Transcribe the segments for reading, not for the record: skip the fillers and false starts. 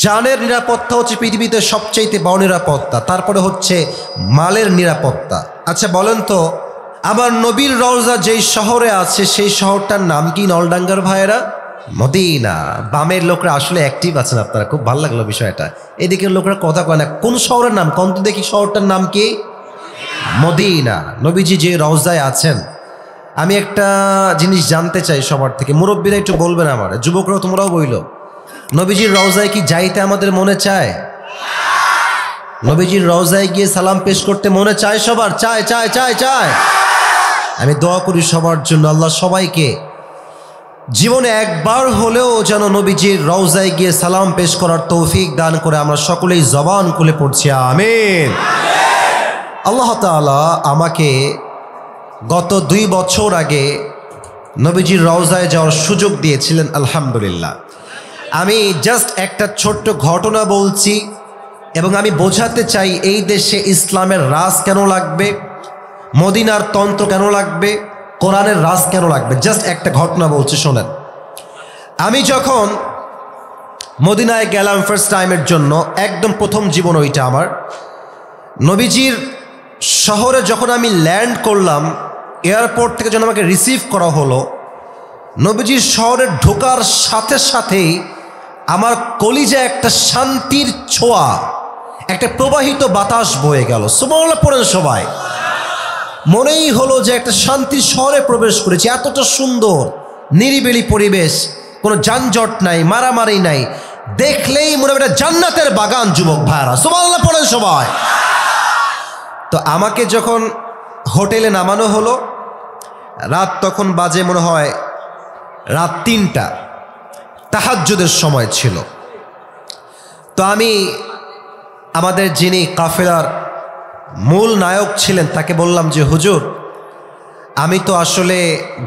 জানের নিরাপত্তা হচ্ছে পৃথিবীতে সবচাইতে বড় নিরাপত্তা, তারপরে হচ্ছে মালের নিরাপত্তা। আচ্ছা বলেন তো, আমার নবীর রওজা যেই শহরে আছে সেই শহরটার নাম কি নলডাঙ্গার ভাইয়েরা? মদিনা। বামের লোকরা আসলে অ্যাক্টিভ আছেন আপনারা, খুব ভালো লাগলো বিষয়টা। এদিকের লোকরা কথা কয় না। কোন শহরের নাম কোন তো দেখি? শহরটার নাম কি? মদিনা। নবীজি যে রওজায় আছেন, আমি একটা জিনিস জানতে চাই সবার থেকে, মুরব্বীরা একটু বলবেন আমার, যুবকরাও তোমরাও বইল, নবীজির রওজায় কি যাইতে আমাদের মনে চায়? নবীজির রওজায় গিয়ে সালাম পেশ করতে মনে চায় সবার? চায় চায় চায় চায়। আমি দোয়া করি সবার জন্য, আল্লাহ সবাইকে জীবনে একবার হলেও যেন নবীজির রওজায় গিয়ে সালাম পেশ করার তৌফিক দান করে। আমরা সকলেই জবান খুলে পড়ছি আমিন। আল্লাহ তাআলা আমাকে গত 2 বছর আগে নবীজির রওজায় যাওয়ার সুযোগ দিয়েছিলেন, আলহামদুলিল্লাহ। আমি জাস্ট একটা ছোট্ট ঘটনা বলছি এবং আমি বোঝাতে চাই এই দেশে ইসলামের রাজ কেন লাগবে, মদিনার তন্ত্র কেন লাগবে, কোরআনের রাজ কেন লাগবে। জাস্ট একটা ঘটনা বলছি, শোনেন। আমি যখন মদিনায় গেলাম ফার্স্ট টাইমের জন্য, একদম প্রথম জীবন ওইটা আমার, নবীজির শহরে যখন আমি ল্যান্ড করলাম, এয়ারপোর্ট থেকে যখন আমাকে রিসিভ করা হলো, নবীজির শহরে ঢোকার সাথে সাথেই আমার কলিজায় একটা শান্তির ছোঁয়া, একটা প্রবাহিত বাতাস বয়ে গেল। সুবহানাল্লাহ পড়েন সবাই। মনেই হলো যে একটা শান্তির শহরে প্রবেশ করেছি। এতটা সুন্দর নিরিবিলি পরিবেশ, কোনো যানজট নাই, মারামারি নাই, দেখলেই মনে হয় জান্নাতের বাগান। যুবক ভাইরা সুবহানাল্লাহ পড়েন সবাই। তো আমাকে যখন হোটেলে নামানো হলো, রাত তখন বাজে মনে হয় রাত 3টা, তাহাজ্জুদের সময় ছিল। তো আমি আমাদের যিনি কাফেলার মূল নায়ক ছিলেন তাকে বললাম যে হুজুর, আমি তো আসলে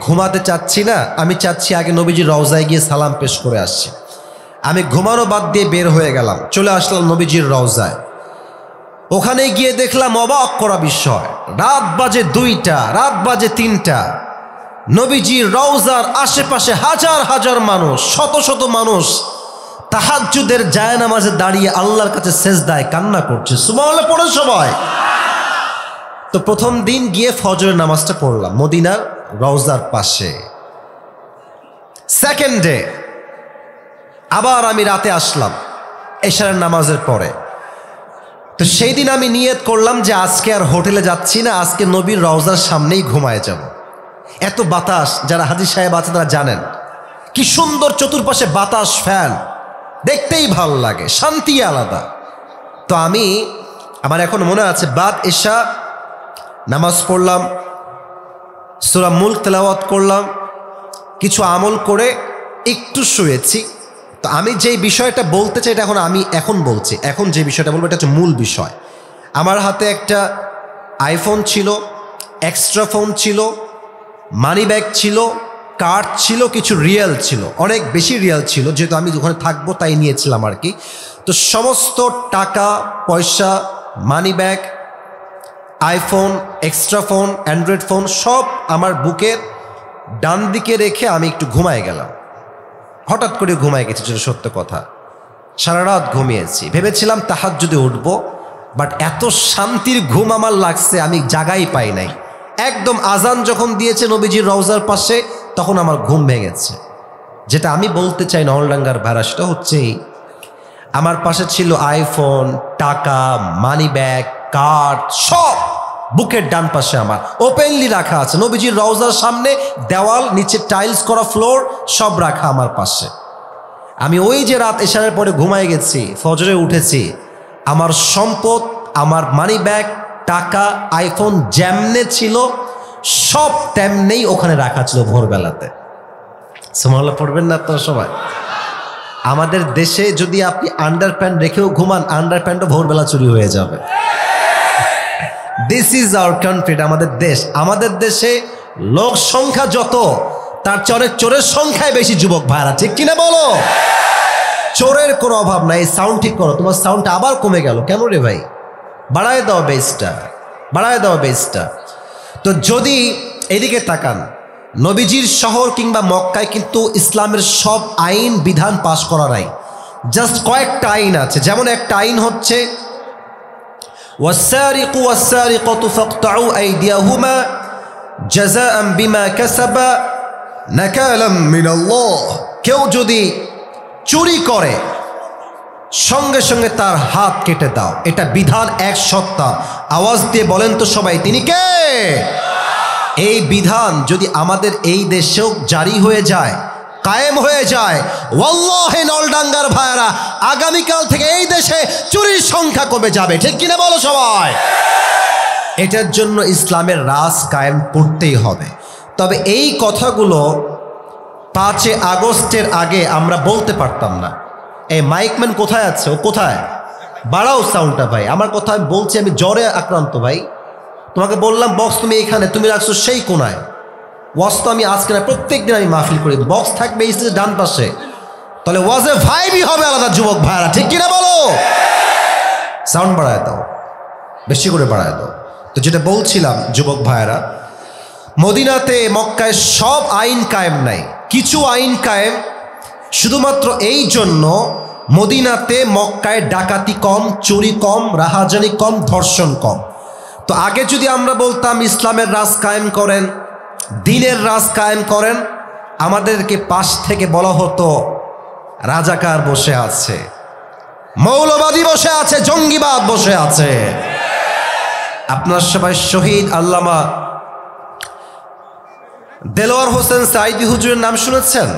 ঘুমাতে চাচ্ছি না, আমি চাচ্ছি আগে নবীজির রওজায় গিয়ে সালাম পেশ করে আসছি। আমি ঘুমানো বাদ দিয়ে বের হয়ে গেলাম, চলে আসলাম নবীজির রওজায়। ওখানে গিয়ে দেখলাম অবাক করা বিষয়, রাত বাজে 2টা, রাত বাজে 3টা, নবীজির রওজার আশেপাশে হাজার হাজার মানুষ, শত শত মানুষ তাহাজ্জুদের জায়নামাজে দাঁড়িয়ে আল্লাহর কাছে সেজদায় কান্না করছে। সুবহানাল্লাহ পড়ে সবাই। তো প্রথম দিন গিয়ে ফজরের নামাজটা পড়লাম মদিনার রওজার পাশে। সেকেন্ড ডে আবার আমি রাতে আসলাম এশারের নামাজের পরে। তো সেই দিন আমি নিয়ত করলাম যে আজকে আর হোটেলে যাচ্ছি না, আজকে নবীর রওজার সামনেই ঘুমায় যাব। এত বাতাস, যারা হাজী সাহেব আছে তারা জানেন কি সুন্দর চতুর্পাশে বাতাস, ফ্যান, দেখতেই ভালো লাগে, শান্তি আলাদা। তো আমার এখন মনে আছে, বাদ এশা নামাজ পড়লাম, সূরা মুলক তেলাওয়াত করলাম, কিছু আমল করে একটু শুয়েছি। তো আমি যেই বিষয়টা বলতে চাই এটা এখন বলছি, এখন যে বিষয়টা বলবো এটা হচ্ছে মূল বিষয়। আমার হাতে একটা আইফোন ছিল, এক্সট্রা ফোন ছিল, মানি ব্যাগ ছিল, কার্ড ছিল, কিছু রিয়েল ছিল, অনেক বেশি রিয়েল ছিল, যেহেতু আমি ওখানে থাকবো তাই নিয়েছিলাম আর কি। তো সমস্ত টাকা পয়সা, money bag, iPhone, extra phone, Android phone সব আমার বুকের ডান দিকে রেখে আমি একটু ঘুমায় গেলাম। হঠাৎ করে ঘুমায় গেছি, যেটা সত্য কথা। সারা রাত ঘুমিয়েছি, ভেবেছিলাম তাহাজ্জুদে উঠবো, বাট এত শান্তির ঘুম আমার লাগছে আমি জাগাই পাই নাই। একদম আজান যখন দিয়েছে নবীজির রওজার পাশে, তখন আমার ঘুম ভেঙেছে। যেটা আমি বলতে চাই নলডাঙ্গার ভাড়া, সেটা হচ্ছে আমার পাশে ছিল আইফোন, টাকা, মানি ব্যাগ, কার্ড, সব বুকের ডান পাশে আমার ওপেনলি রাখা আছে। নবীজির রওজার সামনে দেওয়াল, নিচে টাইলস করা ফ্লোর, সব রাখা আমার পাশে। আমি ওই যে রাত এশারের পরে ঘুমায় গেছি, ফজরে উঠেছি, আমার সম্পদ, আমার মানি ব্যাগ, টাকা, আইফোন যেমনে ছিল সব তেমনেই ওখানে রাখা ছিল ভোরবেলাতে। সুবহানাল্লাহ পড়বেন না আপনারা সবাই? আমাদের দেশে যদি আপনি আন্ডারপ্যান্ট রেখেও ঘুমান, আন্ডারপ্যান্টও ভোরবেলা চুরি হয়ে যাবে। দিস ইজ আওয়ার কান্ট্রি, আমাদের দেশ। আমাদের দেশে লোক সংখ্যা যত, তার চেয়ে অনেক চোরের সংখ্যায় বেশি। যুবক ভাইরা ঠিক কিনা বলো? চোরের কোনো অভাব নাই। সাউন্ড ঠিক করো, তোমার সাউন্ডটা আবার কমে গেল কেন রে ভাই? বাড়ায় দাও বেসটা, বাড়ায় দাও বেসটা। তো যদি এদিকে তাকান, নবীজির শহর কিংবা মক্কায় কিন্তু ইসলামের সব আইন বিধান পাশ করা নাই। জাস্ট কয়েকটা আইন আছে। যেমন একটা আইন হচ্ছে ওয়াসসারিকু ওয়াসসারিকাতু ফাকতাউ আইদিয়াহুমা জাযাআন বিমা কাসাবা নাকালাম মিনাল্লাহ। কেউ যদি চুরি করে সঙ্গে সঙ্গে তার হাত কেটে দাও, এটা বিধান এক সত্তা। আওয়াজ দিয়ে বলেন তো সবাই, তিনি কে? এই বিধান যদি আমাদের এই দেশেও জারি হয়ে যায়, কায়েম হয়ে যায়, ওয়াল্লাহি নলডাঙ্গার ভাইরা আগামীকাল থেকে এই দেশে চুরির সংখ্যা কমে যাবে। ঠিক কিনা বলো সবাই? এটার জন্য ইসলামের রাজ কায়েম করতেই হবে। তবে এই কথাগুলো 5 আগস্টের আগে আমরা বলতে পারতাম না। এই মাইকম্যান কোথায় আছে? ও কোথায়? বাড়াও সাউন্ডটা ভাই। আমার কথা আমি বলছি, আমি জ্বরে আক্রান্ত ভাই। তোমাকে বললাম বক্স তুমি এখানে, তুমি রাখছো সেই কোনায়। ওয়াজ তো আমি আজকে না, প্রত্যেক দিন আমি মাহফিল করি, বক্স থাকবে এই ডান পাশে, তাহলে ওয়াজে ভাইবই হবে আলাদা। যুবক ভাইরা ঠিক কিনা বলো? সাউন্ড বাড়ায় দাও, বেশি করে বাড়ায় দাও। তো যেটা বলছিলাম যুবক ভাইরা, মদিনাতে মক্কায় সব আইন কায়েম নাই, কিছু আইন কায়েম। শুধুমাত্র এই জন্য মদিনাতে মক্কায় ডাকাতি কম, চুরি কম, রাহাজানি কম, ধর্ষণ কম। তো আগে যদি আমরা বলতাম ইসলামের রাজ কায়েম করেন, দিনের রাজ কায়েম করেন, আমাদেরকে পাশ থেকে বলা হতো রাজাকার বসে আছে, মৌলবাদী বসে আছে, জঙ্গিবাদ বসে আছে। আপনার সবাই শহীদ আল্লামা দেলোয়ার হোসেন সাইদি হুজুরের নাম শুনেছেন?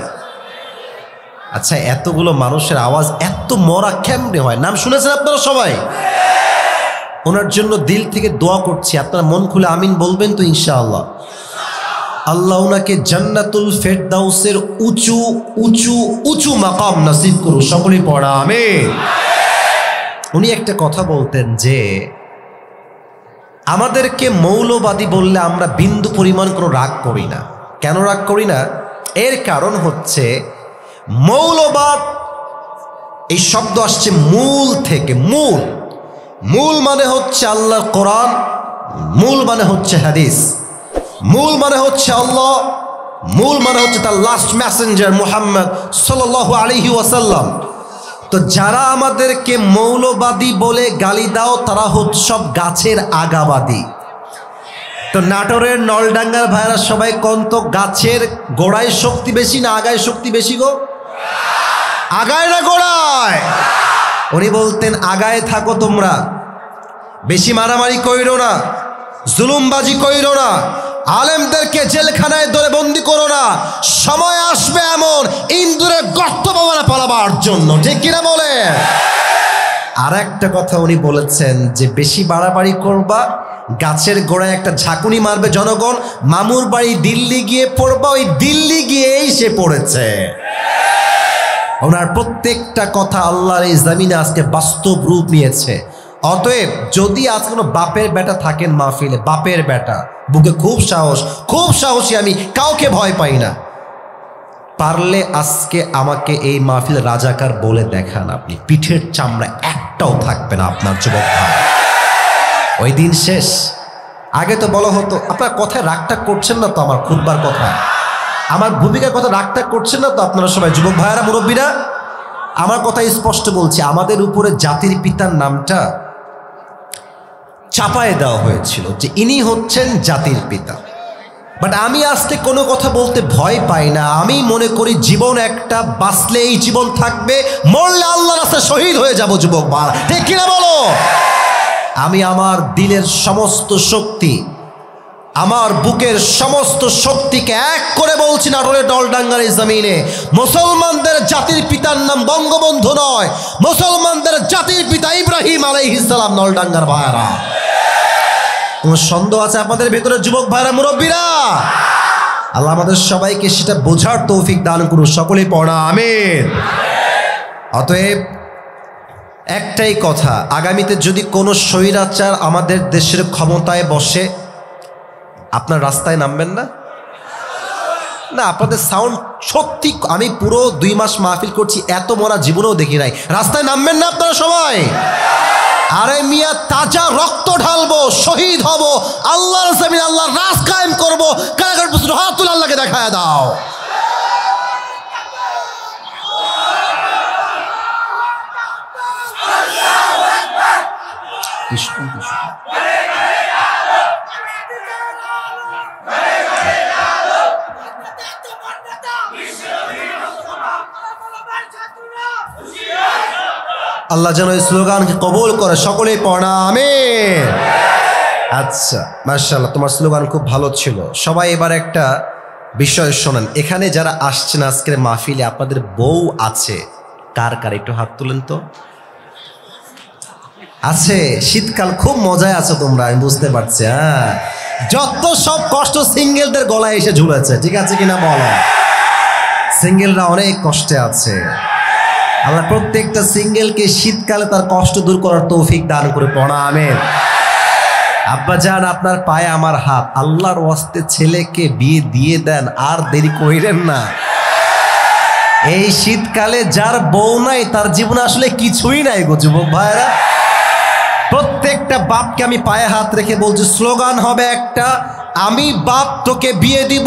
আচ্ছা, এতগুলো মানুষের আওয়াজ এত মরা কেমনে হয়? নাম শুনেছেন আপনারা সবাই? ওনার জন্য দিল থেকে দোয়া করছি, আপনারা মন খুলে আমিন বলবেন তো ইনশাআল্লাহ। আল্লাহ ওনাকে জান্নাতুল ফেরদাউসের উঁচু উঁচু উঁচু মাকাম নসিব করুন। সকলেই পড়া আমিন। উনি একটা কথা বলতেন যে আমাদেরকে মৌলবাদী বললে আমরা বিন্দু পরিমাণ কোনো রাগ করি না। কেন রাগ করি না? এর কারণ হচ্ছে মৌলবাদ এই শব্দ আসছে মূল থেকে। মূল মূল মানে হচ্ছে আল্লাহর কোরআন, মূল মানে হচ্ছে হাদিস, মূল মানে হচ্ছে আল্লাহ, মূল মানে হচ্ছে তার লাস্ট মেসেঞ্জার মুহাম্মদ সাল্লাল্লাহু আলাইহি ওয়াসাল্লাম। তো যারা আমাদেরকে মৌলবাদী বলে গালি দাও, তারা হচ্ছে সব গাছের আগাবাদী। তো নাটোরের নলডাঙ্গার ভাইরা সবাই কোন তো গাছের গোড়ায় শক্তি বেশি না আগায় শক্তি বেশি গো? আগায় না গোড়ায়? উনি বলতেন আগায় থাকো তোমরা, বেশি মারামারি কইরো না, জুলুমবাজি কইরো না, আলেমদেরকে জেলখানায় ধরে বন্দি করো না, সময় আসবে এমন ইন্দুরের গর্ত বাবানা পালাবার জন্য। ঠিক কিনা বলে? আর একটা কথা উনি বলেছেন যে বেশি বাড়াবাড়ি করবা, গাছের গোড়ায় একটা ঝাঁকুনি মারবে জনগণ, মামুর বাড়ি দিল্লি গিয়ে পড়বা, ওই দিল্লি গিয়েই সে পড়েছে। ওনার প্রত্যেকটা কথা আল্লাহর এই জমিনে আজকে বাস্তব রূপ নিয়েছে। অতএব যদি আজ কোনো বাপের বেটা থাকেন মাহফিলে, বাপের বেটা, বুকে খুব সাহস, খুব সাহসী, আমি কাউকে ভয় পাই না, পারলে আজকে আমাকে এই মাহফিল রাজাকার বলে দেখান, আপনি পিঠের চামড়া একটাও থাকবে না আপনার যুবক ভাই। ওই দিন শেষ। আগে তো বলা হতো, আপনার কথায় রাগটা করছেন না তো? আমার খুতবার কথা, আমার ভূমিকার কথা রাগটা করছেন না তো আপনারা সবাই যুবক ভাইয়েরা, মুরব্বীরা? আমার কথা স্পষ্ট বলছি, আমাদের উপরে জাতির পিতার নামটা চাপায় দেওয়া হয়েছিল যে ইনি হচ্ছেন জাতির পিতা। বাট আমি আজকে কোনো কথা বলতে ভয় পাই না। আমি মনে করি জীবন একটা, বাঁচলে এই জীবন থাকবে, মরলে আল্লাহর রাস্তায় শহীদ হয়ে যাব যুবক ভাই। ঠিক কিনা বলো? আমি আমার দিলের সমস্ত শক্তি, আমার বুকের সমস্ত শক্তিকে এক করে বলছি, নাটোরের নলডাঙ্গার এই জমিনে মুসলমানদের জাতির পিতার নাম বঙ্গবন্ধু নয়, মুসলমানদের জাতির পিতা ইব্রাহিম আলাইহিস সালাম। নলডাঙ্গার ভাইরা, কোনো সন্দেহ আছে আপনাদের ভেতরে যুবক ভাইরা, মুরব্বীরা? আল্লাহ আমাদের সবাইকে সেটা বোঝার তৌফিক দান করুন। সকলেই পড়া আমিন। অতএব একটাই কথা, আগামীতে যদি কোনো স্বৈরাচার আমাদের দেশের ক্ষমতায় বসে, আপনার রাস্তায় নামবেন না? না, আপনাদের সাউন্ড সত্যি, আমি পুরো 2 মাস মাহফিল করছি, এত মরা জীবনেও দেখি নাই। রাস্তায় নামবেন না আপনারা সবাই? আরে মিয়া, তাজা রক্ত ঢালবো, শহীদ হব, আল্লাহর জমিনে আল্লাহর রাজ কায়েম করবো। কারাগার প্রশ্ন হাতুল আল্লাহকে দেখায় দাও। কৃষ্ণ কৃষ্ণ। আল্লাহ যেন এই স্লোগানকে কবুল করে, সকলেই পড়া আমিন। আচ্ছা মাশাআল্লাহ, তোমার স্লোগান খুব ভালো ছিল। সবাই এবার একটা বিষয় শোনেন, এখানে যারা আসছেন আজকের মাহফিলে আপনাদের বউ আছে কার কার, একটু হাত তুলেন তো। আছে, শীতকাল খুব মজায় আছো তোমরা, আমি বুঝতে পারছি। হ্যাঁ, যত সব কষ্ট সিঙ্গেলদের গলায় এসে ঝুলেছে, ঠিক আছে কিনা বলো? সিঙ্গেলরা অনেক কষ্টে আছে। আল্লাহ প্রত্যেকটা সিঙ্গেলকে শীতকালে তার কষ্ট দূর করার তৌফিক দান করে পড়া আমিন। আব্বা জান, আপনার পায়ে আমার হাত, আল্লাহর ওয়াস্তে ছেলেকে বিয়ে দিয়ে দেন, আর দেরি কইরেন না। এই শীতকালে যার বউ নাই তার জীবনে আসলে কিছুই নাই গো যুবক ভাইরা। প্রত্যেকটা বাপকে আমি পায়ে হাত রেখে বলছি, স্লোগান হবে একটা, আমি বাপ তোকে বিয়ে দিব,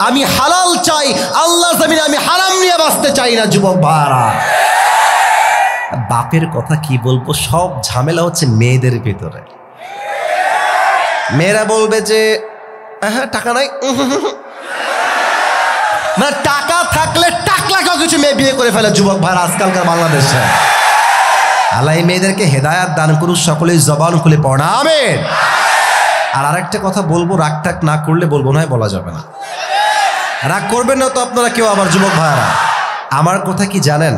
আমি হালাল চাই, আল্লাহর জমিনে আমি হারাম নিয়ে বাঁচতে চাই না। যুবক ভাইরা, বাপের কথা কি বলবো, সব ঝামেলা হচ্ছে মেয়েদের ভিতরে। মেয়েরা বলবে যে হ্যাঁ টাকা নাই, মানে টাকা থাকলে টাকলাকেও কিছু মেয়ে বিয়ে করে ফেলে যুবক ভাইরা আজকালকার বাংলাদেশে। আল্লাহ এই মেয়েদেরকে হেদায়াত দান করুন, সকলেই জবান খুলে পড়া আমিন। আর আরেকটা কথা বলবো, রাগ টাক না করলে বলবো না, বলা যাবে না। রাগ করবেন না তো আপনারা কেউ আবার যুবক ভাইরা। আমার কথা কি জানেন,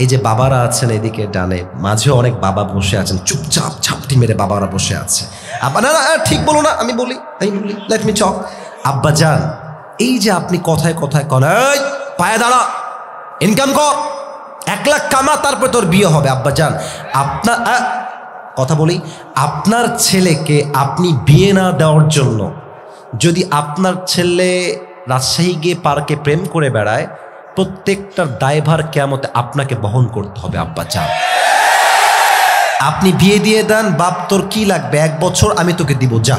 এই যে বাবারা আছেন এদিকে ডানে, মাঝে অনেক বাবা বসে আছেন, চুপচাপ ঝাপটি মেরে বাবারা বসে আছে। আব্বা না না ঠিক বলো না, আমি বলি লেট মি টক। আব্বা জান, এই যে আপনি কথায় কথায় কন এই পায়ে দাঁড়া, ইনকাম কর, 1 লাখ কামা, তারপর তোর বিয়ে হবে। আব্বা জান, আপনার কথা বলি, আপনার ছেলেকে আপনি বিয়ে না দেওয়ার জন্য যদি আপনার ছেলে রাজশাহী গিয়ে পার্কে প্রেম করে বেড়ায়, প্রত্যেকটার দায়ভার কিয়ামতে আপনাকে বহন করতে হবে। আব্বা জান, আপনি বিয়ে দিয়ে দেন, বাপ তোর কি লাগবে, 1 বছর আমি তোকে দিব, যা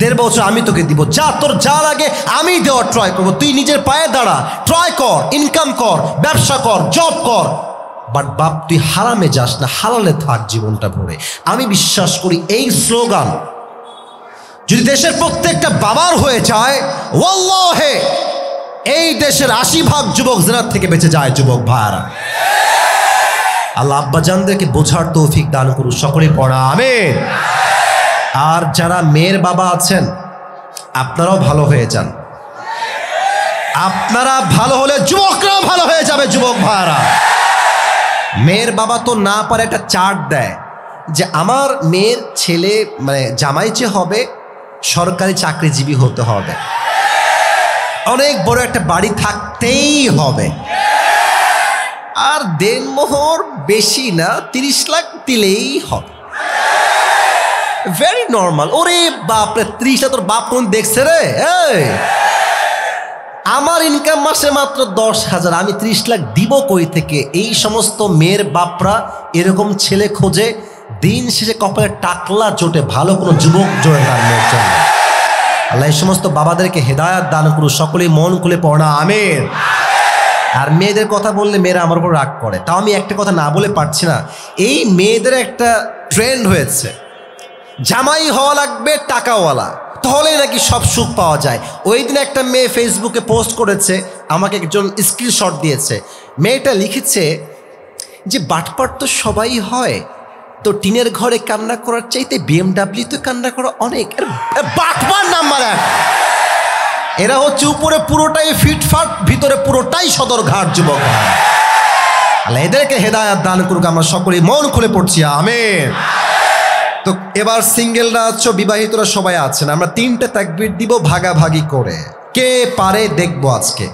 1.5 বছর আমি তোকে দিব, যা তোর যা লাগে আমি দেওয়ার ট্রাই করবো, তুই নিজের পায়ে দাঁড়া, ট্রাই কর, ইনকাম কর, ব্যবসা কর, জব কর, বাট বাপ তুই হারামে যাস না, হালালে থাক জীবনটা ভরে। আমি বিশ্বাস করি এই স্লোগান যদি দেশের প্রত্যেকটা বাবার হয়ে যায়, ওয়াল্লাহে এই দেশের 80% যুবক জিনার থেকে বেঁচে যায়। যুবক ভাইরা, আল্লাহ আব্বা জানদেরকে বোঝার তৌফিক দান করুন, সকলেই পড়া আমিন। আর যারা মেয়ের বাবা আছেন আপনারাও ভালো হয়ে যান, আপনারা ভালো হলে যুবকরাও ভালো হয়ে যাবে। যুবক ভাইরা, মেয়ের বাবা তো না পারে একটা চার্ট দেয় যে আমার মেয়ের ছেলে মানে জামাই যে হবে সরকারি চাকরিজীবী হতে হবে, অনেক বড় একটা বাড়ি থাকতেই হবে, আর দেনমোহর বেশি না 30 লাখ দিলেই হবে। Very normal. ওরে বাপরে, 30 লাখ তোর বাপ কোন দেখছে রে? আমার ইনকাম মাসে মাত্র 10,000, আমি 30 লাখ দিব কই থেকে? এই সমস্ত মেয়ের বাপরা এরকম ছেলে খোঁজে, দিন শেষে কপালে টাকলা জোটে, ভালো কোনো যুবক জোটে তার মেয়ের জন্য। আল্লাহ এই সমস্ত বাবাদেরকে হেদায়াত দান করুন, সকলেই মন খুলে পড়া আমিন। আর মেয়েদের কথা বললে মেয়েরা আমার উপর রাগ করে, তাও আমি একটা কথা না বলে পারছি না। এই মেয়েদের একটা ট্রেন্ড হয়েছে, জামাই হওয়া লাগবে টাকাওয়ালা, তাহলেই নাকি সব সুখ পাওয়া যায়। ওই দিন একটা মেয়ে ফেসবুকে পোস্ট করেছে, আমাকে একজন স্ক্রিনশট দিয়েছে। মেয়েটা লিখেছে যে বাটপাট তো সবাই হয়, তো টিনের ঘরে কান্না করার চাইতে BMW তো কান্না করা অনেক। বাটপার নাম্বার 1। এরা হচ্ছে উপরে পুরোটাই ফিটফাট, ভিতরে পুরোটাই সদরঘাট। যুবক আল্লাহ এদেরকে হেদায়াত দান করুক, আমরা সকলেই মন খুলে পড়ছি আমিন। তো এবার সিঙ্গেলরা আছো, বিবাহিতরা সবাই আছেন, আমরা 3টে তাকবীর দিব ভাগাভাগি করে, কে পারে দেখবো আজকে।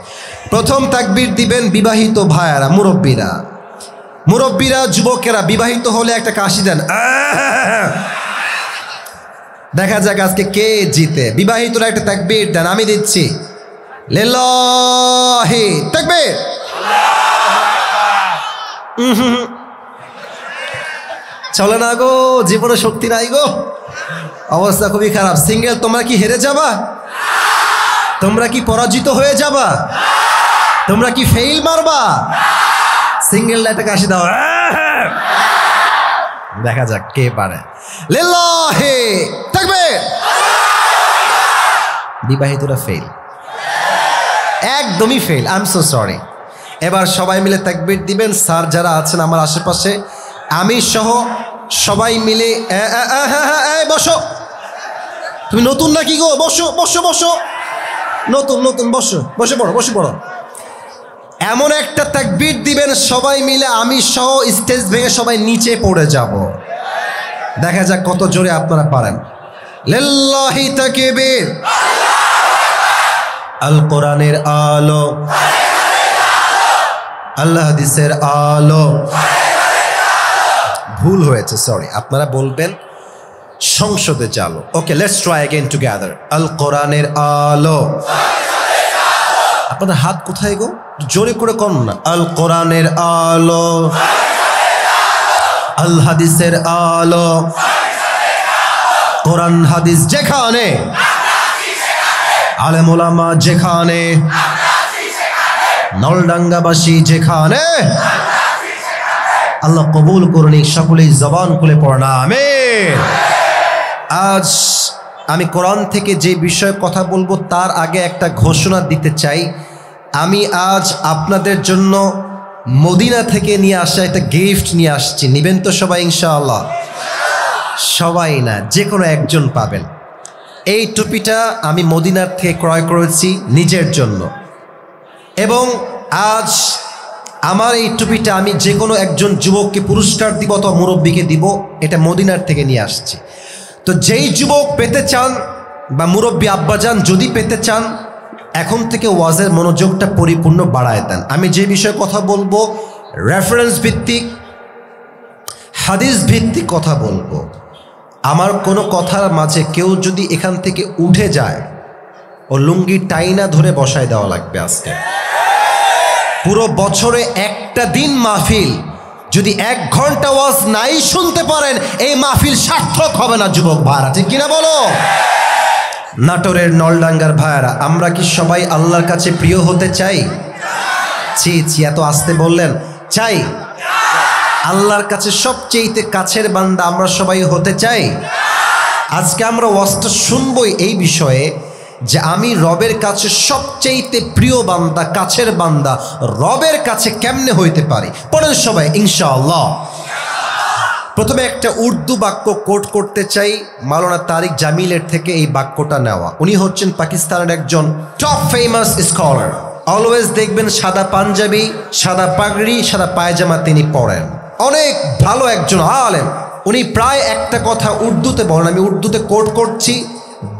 প্রথম তাকবীর দিবেন বিবাহিত ভাইয়ারা, মুরব্বীরা। মুরব্বীরা, যুবকেরা বিবাহিত হলে একটা কাশি দেন, দেখা যাক আজকে কে জিতে। বিবাহিতরা একটা তাকবীর দেন, আমি দিচ্ছি। লিল্লাহি তাকবীর। চলে না গো, জীবনে শক্তি নাই গো, অবস্থা খুবই খারাপ। সিঙ্গেল তোমরা কি হেরে যাবা? তোমরা কি পরাজিত হয়ে যাবা? তোমরা কি ফেইল মারবা? সিঙ্গেল একটা কাশি দাও, দেখা যাক কে পারে। লিল্লাহি তাকবীর। বিবাহিতরা ফেল, একদমই fail. I am so sorry. এবার সবাই মিলে তাকবীর দিবেন। স্যার যারা আছেন আমার আশেপাশে, আমি সহ সবাই মিলে বসো। তুমি নতুন নাকি গো? বসো বসো বসো, নতুন নতুন বসো, বসে পড়ো বসে পড়ো। এমন একটা তাকবীর দিবেন সবাই মিলে, আমি সহ স্টেজ ভেঙে সবাই নিচে পড়ে যাব। দেখা যাক কত জোরে আপনারা পারেন। লিল্লাহি তাকবীর। আল কোরআনের আলো, আল্লাহ হাদিসের আলো। ভুল হয়েছে, সরি। আপনারা বলবেন সংসদে চালো। ওকে, লেটস ট্রাই अगेन টুগেদার। আল কোরআনের আলো। আপনাদের হাত কোথায় গো? জোরে করে কর না। আল কোরআনের আলো, আল হাদিসের আলো। কোরআন হাদিস যেখানে, আলেম ওলামা যেখানে, নলডাঙ্গাবাসী যেখানে, আল্লাহ কবুল করুন। সকলেই জবান খুলে পড়েন আমিন। আজ আমি কোরআন থেকে যে বিষয়ে কথা বলবো তার আগে একটা ঘোষণা দিতে চাই। আমি আজ আপনাদের জন্য মদিনা থেকে নিয়ে আসা একটা গিফট নিয়ে আসছি। নিবেন তো সবাই ইনশাআল্লাহ? সবাই না, যে কোনো একজন পাবেন। এই টুপিটা আমি মদিনার থেকে ক্রয় করেছি নিজের জন্য, এবং আজ আমার এই টুপিটা আমি যে কোনো একজন যুবককে পুরস্কার দিব অথবা মুরব্বীকে দিব। এটা মদিনার থেকে নিয়ে আসছি। তো যেই যুবক পেতে চান বা মুরব্বী আব্বাজান যদি পেতে চান, এখন থেকে ওয়াজের মনোযোগটা পরিপূর্ণ বাড়ায় দেন। আমি যে বিষয়ে কথা বলবো রেফারেন্স ভিত্তিক, হাদিস ভিত্তিক কথা বলবো। আমার কোনো কথার মাঝে কেউ যদি এখান থেকে উঠে যায়, ও লুঙ্গি টাইনা ধরে বসায় দেওয়া লাগবে। আজকে পুরো বছরে একটা দিন মাহফিল, যদি 1 ঘন্টা ওয়াজ নাই শুনতে পারেন, এই মাহফিল সার্থক হবে না যুবক ভাইরা, ঠিক কিনা বলো? নাটোরের নলডাঙ্গার ভাইরা, আমরা কি সবাই আল্লাহর কাছে প্রিয় হতে চাই? ছি ছি, এত আসতে বললেন। চাই। আল্লাহর কাছে সবচেয়ে কাছের বান্দা আমরা সবাই হতে চাই। আজকে আমরা ওয়াজটা শুনবই এই বিষয়ে যে আমি রবের কাছে সবচেয়ে প্রিয় বান্দা, কাছের বান্দা রবের কাছে কেমনে হইতে পারি। পড়েন সবাই ইনশাআল্লাহ। প্রথমে একটা উর্দু বাক্য কোট করতে চাই, মাওলানা তারিক জামিলের থেকে এই বাক্যটা নেওয়া। উনি হচ্ছেন পাকিস্তানের একজন টপ ফেমাস স্কলার। অলওয়েজ দেখবেন সাদা পাঞ্জাবি, সাদা পাগড়ি, সাদা পায়জামা তিনি পরেন। অনেক ভালো একজন আলেম। উনি প্রায় একটা কথা উর্দুতে বলেন, আমি উর্দুতে কোট করছি,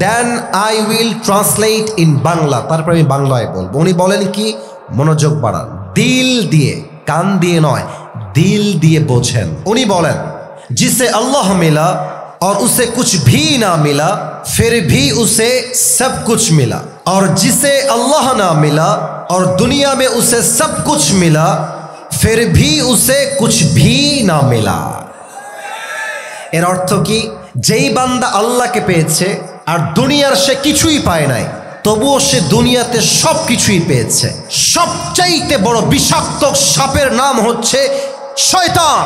then I will translate in Bangla, তারপর আমি বাংলায় বলবো। উনি বলেন কি, মনোযোগ বাড়ান, দিল দিয়ে, কান দিয়ে নয়, দিল দিয়ে বোঝেন। উনি বলেন, जिसे अल्लाह मिला और उसे कुछ भी ना मिला फिर भी उसे सब कुछ मिला, और जिसे अल्लाह ना मिला और दुनिया में उसे सब कुछ मिला फिर भी उसे कुछ भी ना मिला। এর অর্থ কি, যেই বান্দা আল্লাহকে পেয়েছে আর দুনিয়ার সে কিছুই পায় নাই, তবুও সে দুনিয়াতে সব কিছুই পেয়েছে। সবচাইতে বড় বিষাক্ত সাপের নাম হচ্ছে শয়তান।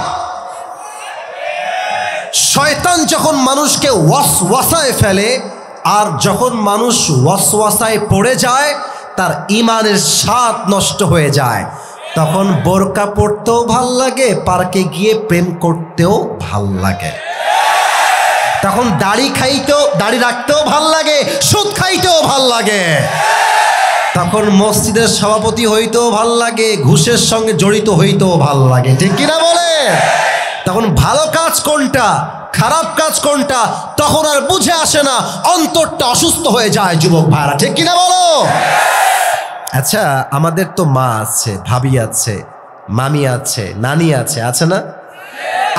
শয়তান যখন মানুষকে ওয়াসওয়াসায় ফেলে, আর যখন মানুষ ওয়াসওয়াসায় পড়ে যায়, তার ইমানের স্বাদ নষ্ট হয়ে যায়। তখন বোরকা পড়তেও ভাল লাগে, পার্কে গিয়ে প্রেম করতেও ভাল লাগে। তখন দাড়ি রাখতেও ভাল লাগে, সুদ খাইতেও ভাল লাগে। তখন মসজিদের সভাপতি হইতেও ভাল লাগে, ঘুষের সঙ্গে জড়িত হইতেও ভাল লাগে, ঠিক কিনা বলে? তখন ভালো কাজ কোনটা, খারাপ কাজ কোনটা তখন আর বুঝে আসে না, অন্তরটা অসুস্থ হয়ে যায় যুবক ভাইরা, ঠিক কিনা বলো? আচ্ছা, আমাদের তো মা আছে, ভাবি আছে, মামি আছে, নানি আছে, আছে না?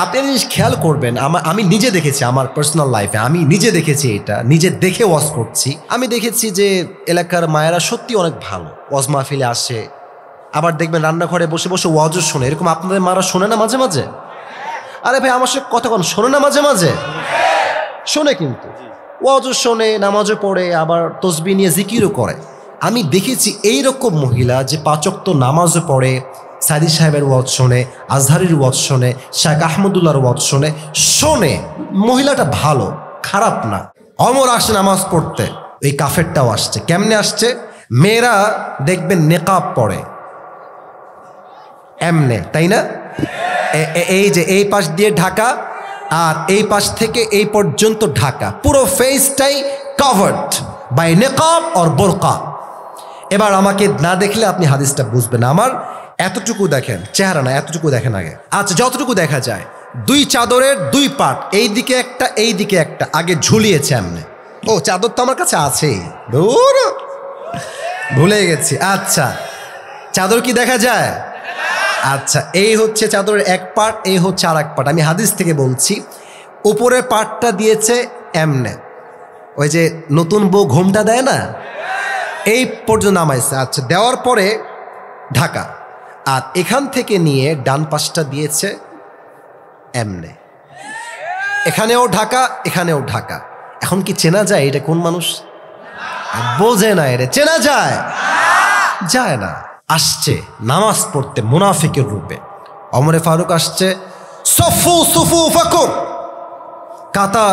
আপনি জিনিস খেয়াল করবেন, আমি নিজে দেখেছি আমার পার্সোনাল লাইফে, আমি নিজে দেখেছি, এটা নিজে দেখে ওয়াজ করছি। আমি দেখেছি যে এলাকার মায়েরা সত্যি অনেক ভালো, ওয়াজ মাহফিলে আসে, আবার দেখবেন রান্নাঘরে বসে বসে ওয়াজও শোনে। এরকম আপনাদের মারা শোনে না মাঝে মাঝে? আরে ভাই আমার সাথে কথা কন, শোনে না মাঝে মাঝে? শোনে, কিন্তু ওয়াজও শোনে, নামাজও পড়ে, আবার তসবিহ নিয়ে জিকিরও করে। আমি দেখেছি এইরকম মহিলা যে 5 ওয়াক্ত নামাজও পড়ে, সাইদি সাহেবের ওয়াজ শোনে, আজহারির ওয়াজ শোনে, শেখ আহমদুল্লাহর ওয়াজ শোনে। মহিলাটা ভালো, খারাপ না। অমর আসে নামাজ পড়তে, এই কাফেরটাও আসছে। কেমনে আসছে? মেয়েরা দেখবেন নেকাব পড়ে এমনে, তাই না? এই যে এই পাশ দিয়ে ঢাকা আর এই পাশ থেকে এই পর্যন্ত ঢাকা, পুরো ফেসটাই কভার্ড বাই নেকাব অর বোরকা। এবার আমাকে না দেখলে আপনি হাদিসটা বুঝবেন। আমার এতটুকু দেখেন, চেহারা না, এতটুকু দেখেন আগে। আচ্ছা, যতটুকু দেখা যায়, দুই চাদরের দুই পাট, এই দিকে একটা এই দিকে একটা, আগে ঝুলিয়েছে এমনি। ও, চাদর তো আমার কাছে আছেই, ভুলে গেছি। আচ্ছা, চাদর কি দেখা যায়? আচ্ছা, এই হচ্ছে চাদরের এক পাট, এই হচ্ছে আর এক পাট। আমি হাদিস থেকে বলছি, উপরের পাটটা দিয়েছে এমনে, ওই যে নতুন বউ ঘুমটা দেয় না, এই পর্যন্ত নামাইছে। আচ্ছা, দেওয়ার পরে ঢাকা, আর এখান থেকে নিয়ে ডান পাশটা দিয়েছে এমনে, এখানেও ঢাকা এখানেও ঢাকা। এখন কি চেনা যায় এটা কোন মানুষ? বোঝে না, এটা চেনা যায়? যায় না। আসছে নামাজ পড়তে মুনাফিকের রূপে। ওমরে ফারুক আসছে, সফু সুফু ফাকুর, কাতা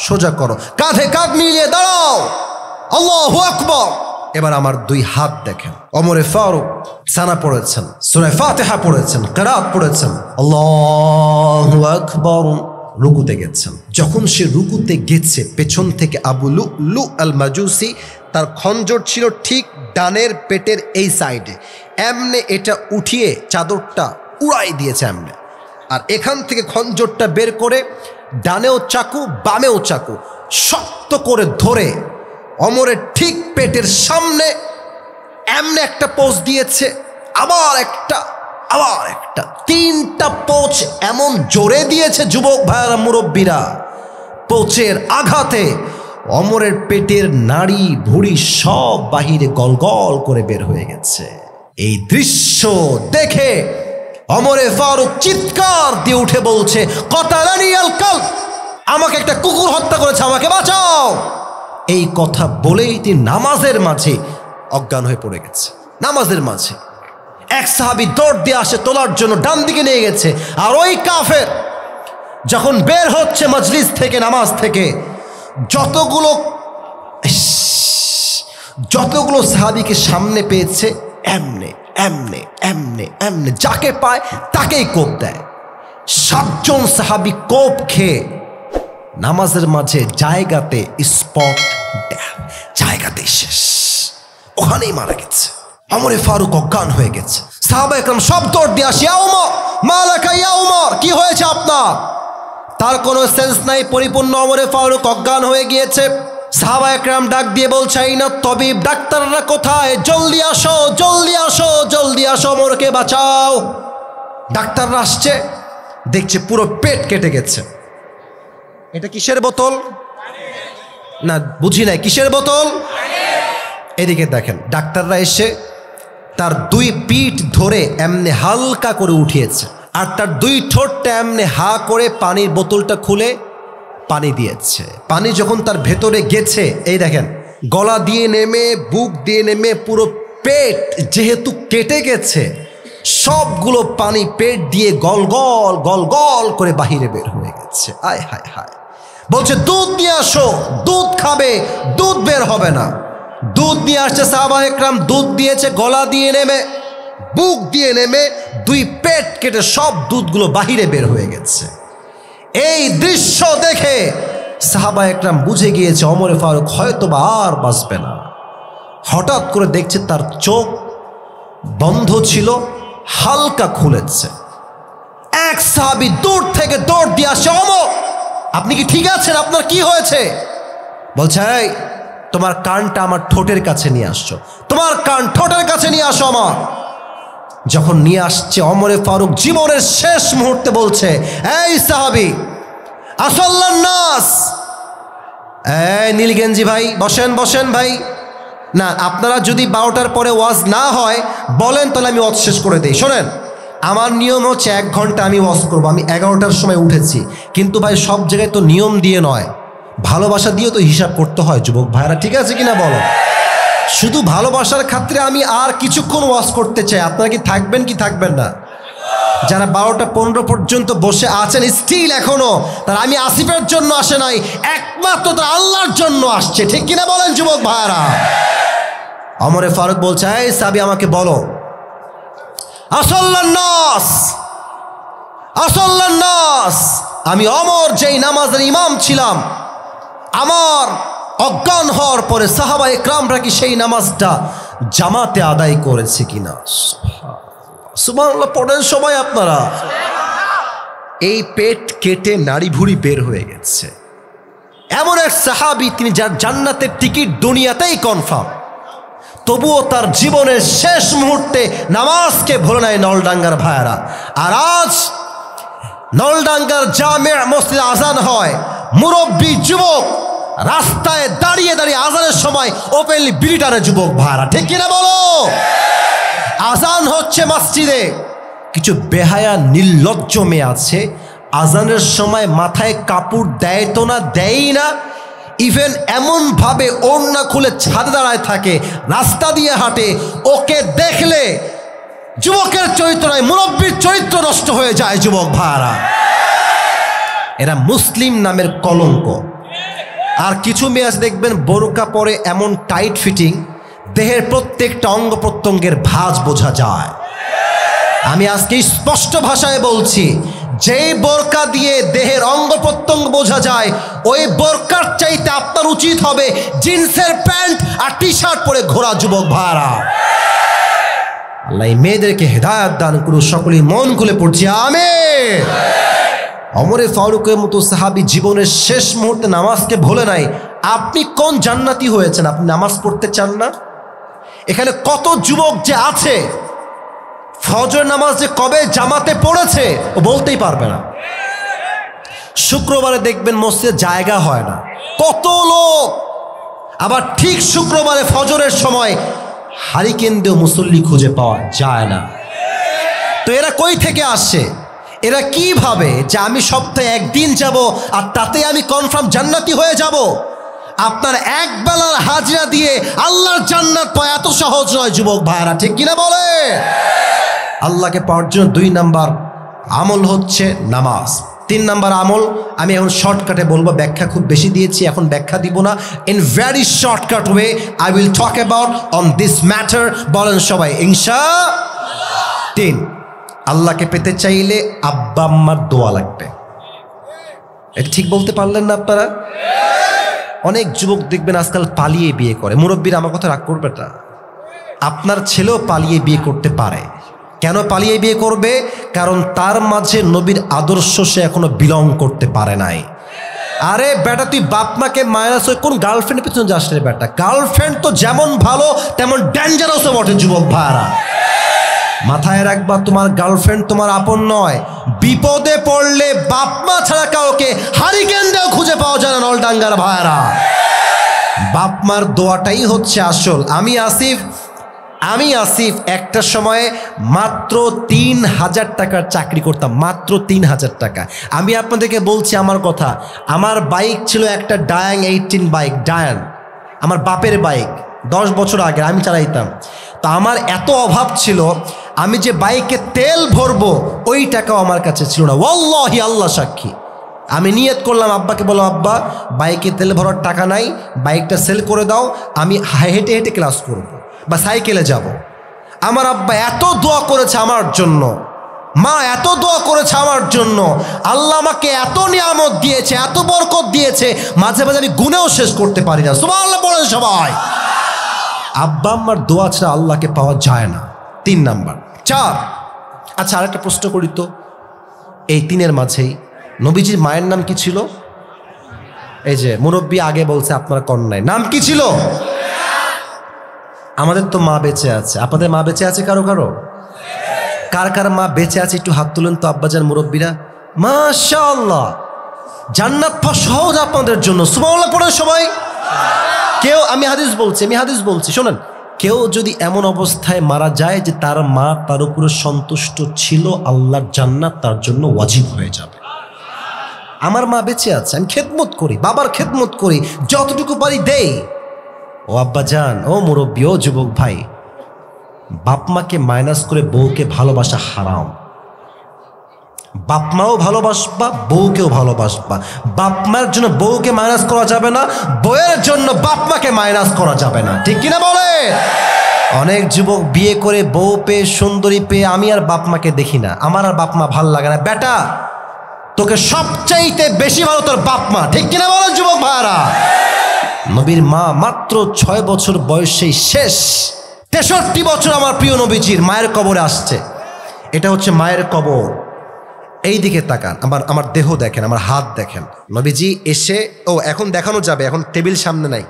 সোজা করো, কাঁধে কাঁধ মিলিয়ে দাঁড়াও, আল্লাহু আকবার। এবার আমার দুই হাত দেখেন। ওমরে ফারুক সানা পড়েছেন, সূরা ফাতিহা পড়েছেন, কিরাত পড়েছেন, আল্লাহু আকবার, রুকুতে গেছেন। যখন সে রুকুতে গেছে, পেছন থেকে আবু লুলু আল মাজুসি, তার খঞ্জর ছিল ঠিক ডানের পেটের এই সাইডে, এমনে এটা উঠিয়ে চাদরটা উড়াই দিয়েছে এমনে। আর এখান থেকে খঞ্জরটা বের করে ডানেও চাকু বামেও চাকু শক্ত করে ধরে ওমরের ঠিক পেটের সামনে এমনে একটা পোঁচ দিয়েছে, আবার একটা, তিনটা পোঁচ এমন জোরে দিয়েছে যুবক ভাইয়েরা, মুরব্বীরা। পোঁচের আঘাতে ওমরের পেটের নাড়ি ভুঁড়ি সব বাহিরে গলগল করে বের হয়ে গেছে। এই দৃশ্য দেখে ওমরে ফারুক চিৎকার দিয়ে উঠে বলছে, কতালানি আল কালব, আমাকে একটা কুকুর হত্যা করেছে, আমাকে বাঁচাও। এই কথা বলেই তিনি নামাজের মাঝে অজ্ঞান হয়ে পড়ে গেছে। নামাজের মাঝে এক সাহাবী দৌড় দিয়ে আসে তোলার জন্য, ডান দিকে নিয়ে গেছে। আর ওই কাফের যখন বের হচ্ছে মজলিস থেকে, নামাজ থেকে, যতগুলো সাহাবীকে সামনে পেয়েছে এমনে এমনে এমনে এমনে, যাকে পায় তাকেই কোপ দেয়। 7 জন সাহাবী কোপ খেয়ে নামাজের মাঝে জায়গাতে স্পট ড্যাম, জায়গাতেই শেষ, ওখানেই মারা গেছে। ওমরে ফারুক অজ্ঞান হয়ে গেছে। সাহাবা একরাম সব দৌড় দিয়ে আসি, ইয়া উমর মালাকা, ইয়া উমর কি হয়েছে আপনার? তার কোনো সেন্স নাই, পরিপূর্ণ ওমরে ফারুক অজ্ঞান হয়ে গিয়েছে। সাহাবা একরাম ডাক দিয়ে বলছে, আইনা তবিব, ডাক্তাররা কোথায়? জলদি আসো, জলদি আসো, জলদি আসো, ওমরকে বাঁচাও। ডাক্তাররা আসছে, দেখছে পুরো পেট কেটে গেছে। এটা কিসের বোতল? না, বুঝি নাই, কিসের বোতল? এদিকে দেখেন, ডাক্তাররা এসে তার 2 পিঠ ধরে এমনি হালকা করে উঠিয়েছে, আর তার 2 ঠোঁটটা এমনি হা করে পানির বোতলটা খুলে পানি দিয়েছে। পানি যখন তার ভেতরে গেছে, এই দেখেন, গলা দিয়ে নেমে, বুক দিয়ে নেমে, পুরো পেট যেহেতু কেটে গেছে, সবগুলো পানি পেট দিয়ে গলগল গলগল করে বাহিরে বের হয়ে গেছে। আয় হায় হায়। বলছে, দুধ নিয়ে আসো, দুধ খাবে, দুধ বের হবে না। দুধ নিয়ে আসছে, সাহাবা একরাম দুধ দিয়েছে, গলা দিয়ে নেমে, বুক দিয়ে নেমে, 2 পেট কেটে সব দুধগুলো বাহিরে বের হয়ে গেছে। এই দৃশ্য দেখে সাহাবা একরাম বুঝে গিয়েছে ওমরে ফারুক হয়তো বা আর বাঁচবে না। হঠাৎ করে দেখছে তার চোখ বন্ধ ছিল, হালকা খুলেছে। এক সাহাবী দূর থেকে দৌড় দিয়ে আসে, ওমর আপনি কি ঠিক আছেন? আপনার কি হয়েছে? বলছে, এই তোমার কানটা আমার ঠোঁটের কাছে নিয়ে আসছো, তোমার কান ঠোঁটের কাছে নিয়ে আসো আমার। যখন নিয়ে আসছে, ওমরে ফারুক জীবনের শেষ মুহূর্তে বলছে, এই সাহাবী, আসাল্লান নাস, এই নীলগেঞ্জি ভাই, বসেন বসেন ভাই। না, আপনারা যদি 12টার পরে ওয়াজ না হয় বলেন, তাহলে আমি ওয়াজ শেষ করে দিই। শোনেন, আমার নিয়ম হচ্ছে 1 ঘন্টা আমি ওয়াজ করবো। আমি 11টার সময় উঠেছি, কিন্তু ভাই সব জায়গায় তো নিয়ম দিয়ে নয়, ভালোবাসা দিয়েও তো হিসাব করতে হয় যুবক ভাইরা, ঠিক আছে কিনা বলো? শুধু ভালোবাসার খাতিরে আমি আর কিছুক্ষণ ওয়াজ করতে চাই, আপনারা কি থাকবেন কি থাকবেন না? যারা 12টা 15 পর্যন্ত বসে আছেন স্টিল এখনো, তারা আমি আসিফের জন্য আসে নাই, একমাত্র তারা আল্লাহর জন্য আসছে, ঠিক কিনা বলেন যুবক ভাইরা? ওমর ফারুক বলছে, এই সাহাবী আমাকে বলো, আসল্লান নাস, আমি ওমর যেই নামাজের ইমাম ছিলাম, আমার অজ্ঞান হওয়ার পরে সাহাবা ইকরামরা কি সেই নামাজটা জামাতে আদায় করেছে কিনা? সুবহানাল্লাহ পড়েন সবাই আপনারা। এই পেট কেটে নাড়ি ভুড়ি বের হয়ে গেছে এমন এক সাহাবী, তিনি যার জান্নাতের টিকিট দুনিয়াতেই কনফার্ম, তবুও তার জীবনের শেষ মুহূর্তে নামাজকে ভুলে নাই নলডাঙ্গার ভাইয়েরা। আর আজ নলডাঙ্গার জামে মসজিদ আজান হয়, মুরব্বী যুবক রাস্তায় দাঁড়িয়ে দাঁড়িয়ে আজানের সময় ওপেনলি বিড়ি টানে যুবক ভাইয়েরা, ঠিক কিনা বলো? আজান হচ্ছে মসজিদে, কিছু বেহায়া নির্লজ্জ মেয়ে আছে, আজানের সময় মাথায় কাপড় দেয় তো না, দেয়ই না, ইভেন এমনভাবে ওড়না খুলে ছাদে দাঁড়ায় থাকে, রাস্তা দিয়ে হাঁটে, ওকে দেখলে যুবকের চরিত্র নয় মুরব্বীর চরিত্র নষ্ট হয়ে যায় যুবক ভাইরা। এরা মুসলিম নামের কলঙ্ক। আর কিছু মেয়ে আছে দেখবেন বোরকা পরে এমন টাইট ফিটিং, দেহের প্রত্যেকটা অঙ্গ প্রত্যঙ্গের ভাঁজ বোঝা যায়। আমি আজকে স্পষ্ট ভাষায় বলছি, যেই বোরকা দিয়ে দেহের অঙ্গ প্রত্যঙ্গ বোঝা যায়, ওই বোরকার চাইতে আপনার উচিত হবে জিন্সের প্যান্ট আর টি শার্ট পরে ঘোরা যুবক ভাইরা। আল্লাহ এই মেয়েদেরকে হেদায়েত দান করুন, সকলেই মন খুলে পড়ছি আমিন। ওমরে ফারুকের মতো সাহাবী জীবনের শেষ মুহূর্তে নামাজকে ভুলে নাই। আপনি কোন জান্নাতি হয়েছেন, আপনি নামাজ পড়তে চান না? এখানে কত যুবক যে আছে ফজর নামাজ যে কবে জামাতে পড়েছে ও বলতেই পারবে না। শুক্রবারে দেখবেন মসজিদে জায়গা হয় না, কত লোক। আবার ঠিক শুক্রবারে ফজরের সময় হারিকেন দিয়ে মুসল্লি খুঁজে পাওয়া যায় না। তো এরা কই থেকে আসে? এরা কি ভাবে যে আমি সপ্তাহে একদিন যাব আর তাতে আমি কনফার্ম জান্নাতি হয়ে যাব? আপনার এক বেলার হাজিরা দিয়ে আল্লাহর জান্নাত পাওয়া এত সহজ নয় যুবক ভাইরা, ঠিক কিনা বলে? আল্লাহকে পাওয়ার জন্য 2 নাম্বার আমল হচ্ছে নামাজ। 3 নাম্বার আমল আমি এখন শর্টকাটে বলবো, ব্যাখ্যা খুব বেশি দিয়েছি, এখন ব্যাখ্যা দিব না। In very shortcut way I will talk about on this matter. বলেন সবাই ইনশাআল্লাহ। 3, আল্লাহকে পেতে চাইলে আব্বা আম্মার দোয়া লাগবে। এটা ঠিক বলতে পারলেন না আপনারা? অনেক যুবক দেখবেন আজকাল পালিয়ে বিয়ে করে। মুরব্বীরা আমার কথা রাগ করবে না, আপনার ছেলেও পালিয়ে বিয়ে করতে পারে। কেন পালিয়ে বিয়ে করবে? কারণ তার মাঝে নবীর আদর্শ সে এখনো বিলং করতে পারে নাই। আরে বেটা, তুই বাপ মাকে মাইনাস হয়ে কোন গার্লফ্রেন্ডের পিছনে যাস রে বেটা? গার্লফ্রেন্ড তো যেমন ভালো তেমন ডেঞ্জারাসও বটে যুবক ভাইরা। মাথায় রাখবা, তোমার গার্লফ্রেন্ড তোমার আপন নয়। বিপদে পড়লে বাপ মা ছাড়া কাউকে হারিকেন দিয়েও খুঁজে পাওয়া যায় না নলডাঙ্গার ভাইরা। বাপ মার দোয়াটাই হচ্ছে আসল। আমি আসিফ একটা সময়ে মাত্র 3000 টাকার চাকরি করতাম, মাত্র 3000 টাকা। আমি আপনাদেরকে বলছি আমার কথা, আমার বাইক ছিল একটা ডায়াং 18 বাইক, ডায়াং আমার বাপের বাইক, 10 বছর আগে আমি চালাইতাম। তো আমার এত অভাব ছিল, আমি যে বাইকে তেল ভরবো ওই টাকাও আমার কাছে ছিল না। ওয়াল্লাহি আল্লাহ সাক্ষী, আমি নিয়ত করলাম আব্বাকে বলো, আব্বা বাইকে তেল ভরার টাকা নাই, বাইকটা সেল করে দাও, আমি হেঁটে হেঁটে ক্লাস করব বা সাইকেলে যাব। আমার আব্বা এত দোয়া করেছে আমার জন্য, মা এত দোয়া করেছে আমার জন্য, আল্লাহ আমাকে এত নিয়ামত দিয়েছে, এত বরকত দিয়েছে, মাঝে মাঝে আমি গুনেও শেষ করতে পারি না। সুবহানাল্লাহ বলেন সবাই। আব্বা আম্মার দোয়া ছাড়া আল্লাহকে পাওয়া যায় না। 3 নাম্বার। 4, আচ্ছা আরেকটা প্রশ্ন করি তো, এই 3-এর মাঝেই নবীজির মায়ের নাম কি ছিল? এই যে মুরব্বী আগে বলছে আপনার কন্যায় নাম কি ছিল? আমাদের তো মা বেঁচে আছে, আপনাদের মা বেঁচে আছে কারো কারো? কার কার মা বেঁচে আছে একটু হাত তুলেন তো আব্বাজান মুরব্বীরা। মাশাআল্লাহ, জান্নাত পাওয়া সহজ আপনাদের জন্য। সুবহানাল্লাহ পড়ে সবাই। কেউ, আমি হাদিস বলছি শোনেন, কেউ যদি এমন অবস্থায় মারা যায় যে তার মা তার উপরে সন্তুষ্ট ছিল, আল্লাহর জান্নাত তার জন্য ওয়াজিব হয়ে যাবে। আমার মা বেঁচে আছে, আমি খেদমত করি, বাবার খেদমত করি, যতটুকু পারি দেই। ও আব্বা যান, ও মুরব্বী, ও যুবক ভাই, বাপ মাকে মাইনাস করে বউকে ভালোবাসা হারাম। বাপ মাও ভালোবাসবা, বউকেও ভালোবাসবা। বাপ মায়ের জন্য বউকে মাইনাস করা যাবে না, বউয়ের জন্য বাপ মাকে মাইনাস করা যাবে না, ঠিক কিনা বলে? অনেক যুবক বিয়ে করে বউ পেয়ে, সুন্দরী পেয়ে, আমি আর বাপ মাকে দেখি না, আমার আর বাপ মা ভাল লাগে না। বেটা, তোকে সবচাইতে বেশি ভালো তোর বাপ মা, ঠিক কিনা বলো যুবক ভাইরা? নবীর মা মাত্র 6 বছর বয়সেই শেষ। 63 বছর আমার প্রিয় নবীজির মায়ের কবরে আসছে। এটা হচ্ছে মায়ের কবর। এই দিকে তাকান, আমার দেহ দেখেন, আমার হাত দেখেন। নবীজি এসে, এখন দেখানো যাবে, এখন টেবিল সামনে নাই।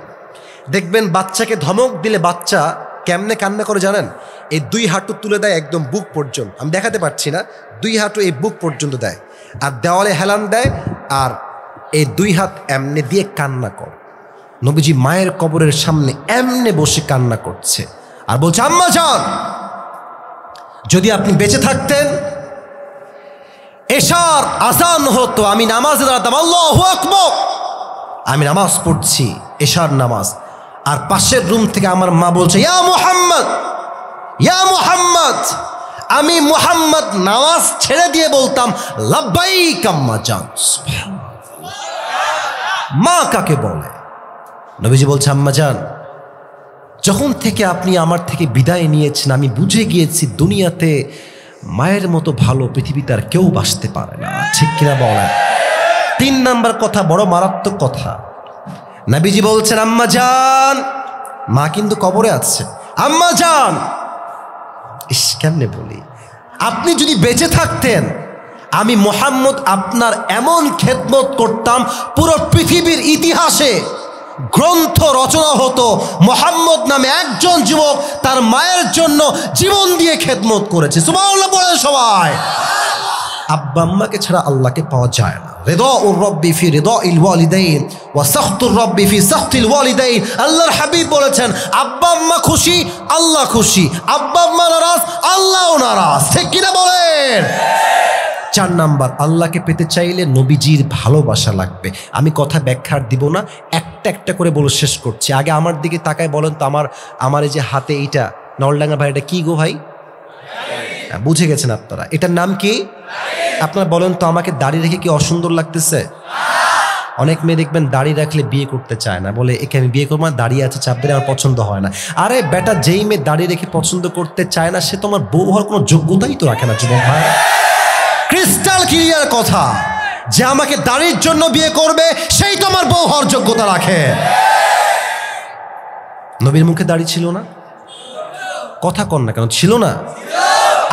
দেখবেন বাচ্চাকে ধমক দিলে বাচ্চা কেমনে কান্না করে জানেন? এই 2 হাঁটু তুলে দেয় একদম বুক পর্যন্ত, আমি দেখাতে পারছি না, 2 হাঁটু এই বুক পর্যন্ত দেয়, আর দেওয়ালে হেলান দেয়, আর এই 2 হাত এমনে দিয়ে কান্না করে। নবীজি মায়ের কবরের সামনে এমনে বসে কান্না করছে আর বলছে, আম্মা জান, যদি আপনি বেঁচে থাকতেন, এশার আজান হতো, আমি নামাজে দাঁড়াতাম, আল্লাহু আকবার, আমি নামাজ পড়ছি, এশার নামাজ, আর পাশের রুম থেকে আমার মা বলছে, ইয়া মুহাম্মদ, ইয়া মুহাম্মদ। আমি মুহাম্মদ নামাজ ছেড়ে দিয়ে বলতাম, লাব্বাইক আম্মা জান। মা কাকে বলে? নবীজি বলছে, আম্মা জান, যখন থেকে আপনি আমার থেকে বিদায় নিয়েছেন, আমি বুঝে গিয়েছি দুনিয়াতে মায়ের মতো ভালো পৃথিবীতে আর কেউ বাসতে পারে না, ঠিক কিনা বলেন? 3 নাম্বার কথা, বড় মারাত্মক কথা। নবীজি বলছেন, আম্মা জান, মা কিন্তু কবরে আছে, আম্মা জান, কেমনে বলি, আপনি যদি বেঁচে থাকতেন, আমি মুহাম্মদ আপনার এমন খেদমত করতাম, পুরো পৃথিবীর ইতিহাসে গ্রন্থ রচনা হতো, মুহাম্মদ নামে একজন যুবক তার মায়ের জন্য জীবন দিয়ে খেদমত করেছে। সুবহানাল্লাহ বলেন সবাই। আব্বা আম্মাকে ছাড়া আল্লাহকে পাওয়া যায় না। রিদাউর রাব্বি ফি রিদাইল ওয়ালিদাইন ওয়া সাখতুর রাব্বি ফি সাখতিল ওয়ালিদাইন। আল্লাহর হাবিব বলেছেন, আব্বা আম্মা খুশি, আল্লাহ খুশি, আব্বা আম্মা নারাজ, আল্লাহও নারাজ, ঠিক কিনা বলেন? 4 নাম্বার, আল্লাহকে পেতে চাইলে নবীজির ভালোবাসা লাগবে। আমি কথা ব্যাখ্যার দিব না, একটা একটা করে বলে শেষ করছি। আগে আমার দিকে তাকায় বলেন তো, আমার এই যে হাতে এইটা, নলডাঙ্গা ভাই, এটা কি গো ভাই? বুঝে গেছেন আপনারা, এটার নাম কি? আপনারা বলেন তো, আমাকে দাড়ি রেখে কি অসুন্দর লাগতেছে? অনেক মেয়ে দেখবেন দাড়ি রাখলে বিয়ে করতে চায় না, বলে একে আমি বিয়ে করবো না, দাড়ি আছে চাপ দিলে আমার পছন্দ হয় না। আরে বেটা, যেই মেয়ে দাড়ি রেখে পছন্দ করতে চায় না, সে তোমার বউ হওয়ার কোনো যোগ্যতাই তো রাখে না যুবক ভাই। ক্রিস্টাল ক্লিয়ার কথা, যে আমাকে দাড়ির জন্য বিয়ে করবে সেই তোমার বউ হওয়ার যোগ্যতা রাখে। নবীর মুখে দাড়ি ছিল না? কথা কন না কেন, ছিল না?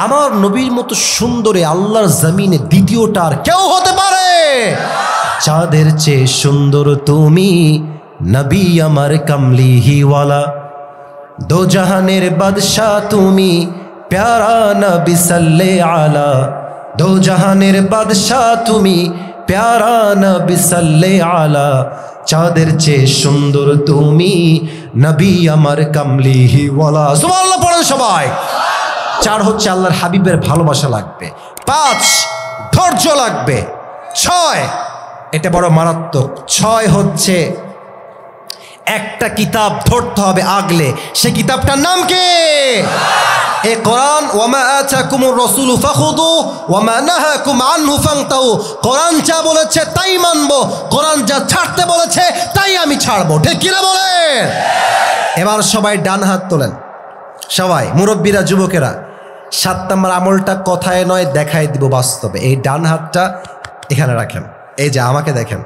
আমার নবীর মতো সুন্দরী আল্লাহর জমিনে দ্বিতীয়টা আর কেউ হতে পারে? চাঁদের চেয়ে সুন্দর তুমি, নবী আমার কামলিহিওয়ালা, দো জাহানের বাদশাহ তুমি, প্যারা নবী সাল্লে আলা, দো জাহানের বাদশাহ তুমি, প্যারা নবী সাল্লে আলা, চাঁদের চেয়ে সুন্দর তুমি, নবী আমার কামলিহিওয়ালা। সুবহানাল্লাহ পড়েন সবাই। 4 হচ্ছে আল্লাহর হাবিবের ভালোবাসা লাগবে। 5 ধৈর্য লাগবে। 6, এটা বড় মারাত্মক, 6 হচ্ছে একটা কিতাব ধরতে হবে আগলে। সে কিতাবটার নাম কি? এ কোরআন। ওয়ামা আতাকুমুর রাসূলু ফাখুযু ওয়ামা নাহাকুম আনহু ফান্তাহু। কোরআন যা বলেছে তাই মানবো, কোরআন যা ছাড়তে বলেছে তাই আমি ছাড়বো, ঠিক কিনা বলেন? এবার সবাই ডান হাত তোলেন, সবাই মুরব্বীরা, যুবকেরা। 7 নম্বর আমলটা কথায় নয়, দেখায় দিব বাস্তবে। এই ডান হাতটা এখানে রাখেন, এই যে আমাকে দেখেন,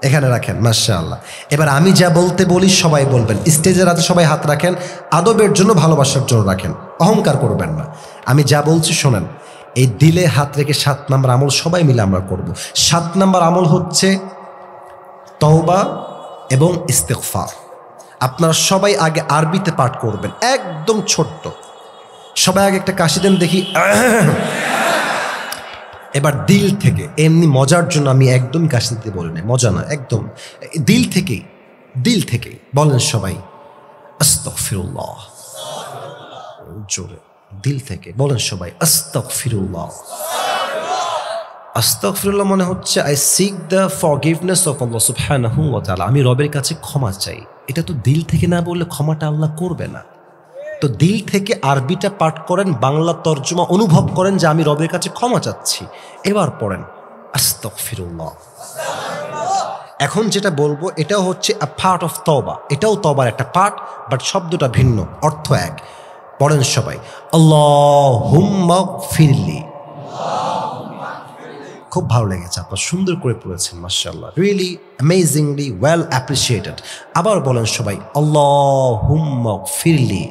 এখানে রাখেন, মাশাআল্লাহ। এবার আমি যা বলতে বলি সবাই বলবেন। স্টেজের হাতে সবাই হাত রাখেন, আদবের জন্য, ভালোবাসার জন্য রাখেন, অহংকার করবেন না। আমি যা বলছি শোনেন। এই দিলে হাত রেখে 7 নম্বর আমল সবাই মিলে আমরা করব। 7 নম্বর আমল হচ্ছে তওবা এবং ইস্তিগফার। আপনারা সবাই আগে আরবিতে পাঠ করবেন, একদম ছোট্ট। সবাই আগে একটা কাশি দেন দেখি। এবার দিল থেকে, এমনি মজার জন্য আমি একদম কাশি দিতে বলি না, মজা না, একদম দিল থেকেই, দিল থেকেই বলেন সবাই, আস্তাগফিরুল্লাহ। জোরে দিল থেকে বলেন সবাই, আস্তাগফিরুল্লাহ। আস্তাগফিরুল্লাহ মানে হচ্ছে I seek the forgiveness of Allah সুবহানাহু ওয়া তাআলা, আমি রবের কাছে ক্ষমা চাই। এটা তো দিল থেকে না বললে ক্ষমাটা আল্লাহ করবে না। তো দিল থেকে আরবিটা পাঠ করেন, বাংলা তর্জমা অনুভব করেন যে আমি রবের কাছে ক্ষমা চাচ্ছি। এবার পড়েন আস্তাগফিরুল্লাহ। এখন যেটা বলবো এটাও হচ্ছে আ পার্ট অফ তওবা, এটাও তওবার একটা পার্ট, বাট শব্দটা ভিন্ন, অর্থ এক। পড়েন সবাই আল্লাহুম্মা গফিরলি। খুব ভালো লেগেছে, আপনার সুন্দর করে পড়েছেন, মাশাআল্লাহ, রিয়েলি অ্যামেজিংলি ওয়েল অ্যাপ্রিসিয়েটেড। আবার বলেন সবাই আল্লাহুম্মা গফিরলি।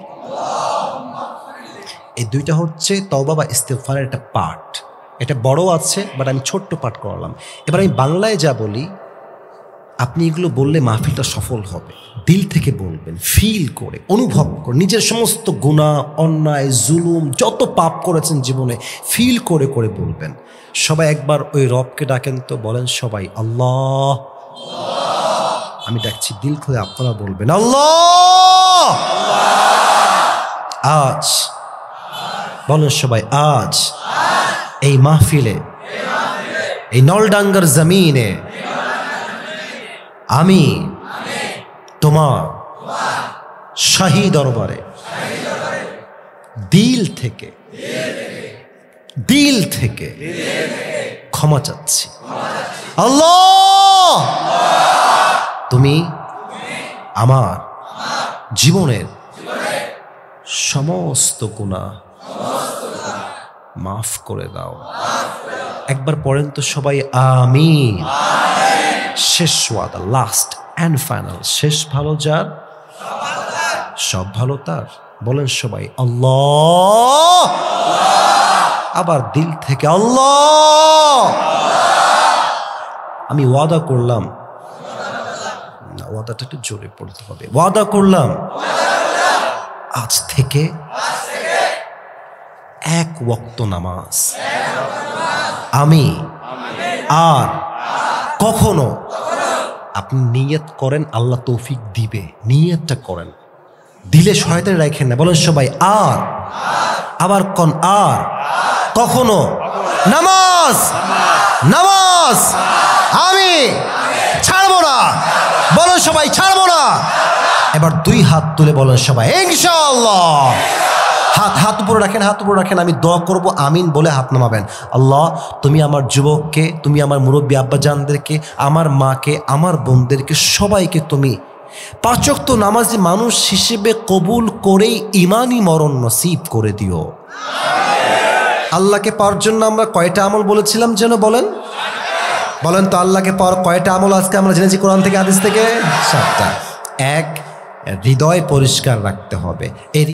এই দুইটা হচ্ছে তওবা বা ইস্তিগফারের একটা পার্ট। এটা বড় আছে, বাট আমি ছোট্ট পাঠ করলাম। এবার আমি বাংলায় যা বলি, আপনি এগুলো বললে মাহফিলটা সফল হবে। দিল থেকে বলবেন, ফিল করে, অনুভব করে, নিজের সমস্ত গুনাহ, অন্যায়, জুলুম, যত পাপ করেছেন জীবনে ফিল করে করে বলবেন। সবাই একবার ওই রবকে ডাকেন তো, বলেন সবাই আল্লাহ। আমি ডাকছি, দিল খুলে আপনারা বলবেন আল্লাহ। আজ বলেন সবাই, আজ এই মাহফিলে, এই নলডাঙ্গার জমিনে আমি তোমার শাহী দরবারে দিল থেকে ক্ষমা চাচ্ছি। আল্লাহ, তুমি আমার জীবনের সমস্ত গুনাহ মাফ করে দাও। একবার পড়েন তো সবাই আমিন। শেষ ওয়াদা, লাস্ট অ্যান্ড ফাইনাল, শেষ ভালো যার, সব ভালো তার। বলেন সবাই আল্লাহ। আবার দিল থেকে আল্লাহ। আমি ওয়াদা করলাম, না ওয়াদাটা একটু জোরে পড়তে হবে। ওয়াদা করলাম আজ থেকে এক ওয়াক্ত নামাজ আমি আর কখনো, আপনি নিয়ত করেন, আল্লাহ তৌফিক দিবে, নিয়তটা করেন, দিলে শয়তান রাখেন না। বলেন সবাই আর, আবার কোন আর কখনো নামাজ আমি ছাড়বো না। বলেন সবাই ছাড়বো না। এবার দুই হাত তুলে বলেন সবাই ইনশাআল্লাহ। হাত উপরে রাখেন, আমি দোয়া করব, আমিন বলে হাত নামাবেন। আল্লাহ, তুমি আমার যুবককে, তুমি আমার মুরব্বী আব্বাজানদেরকে, আমার মাকে, আমার বোনদেরকে, সবাইকে তুমি পাঁচ ওয়াক্ত নামাজি মানুষ হিসেবে কবুল করেই ইমানি মরণ নসিব করে দিও। আল্লাহকে পাওয়ার জন্য আমরা কয়টা আমল বলেছিলাম যেন? বলেন তো, আল্লাহকে পাওয়ার কয়টা আমল আজকে আমরা জেনেছি কোরআন থেকে, হাদিস থেকে? 7টা। এক, হৃদয় পরিষ্কার রাখতে হবে।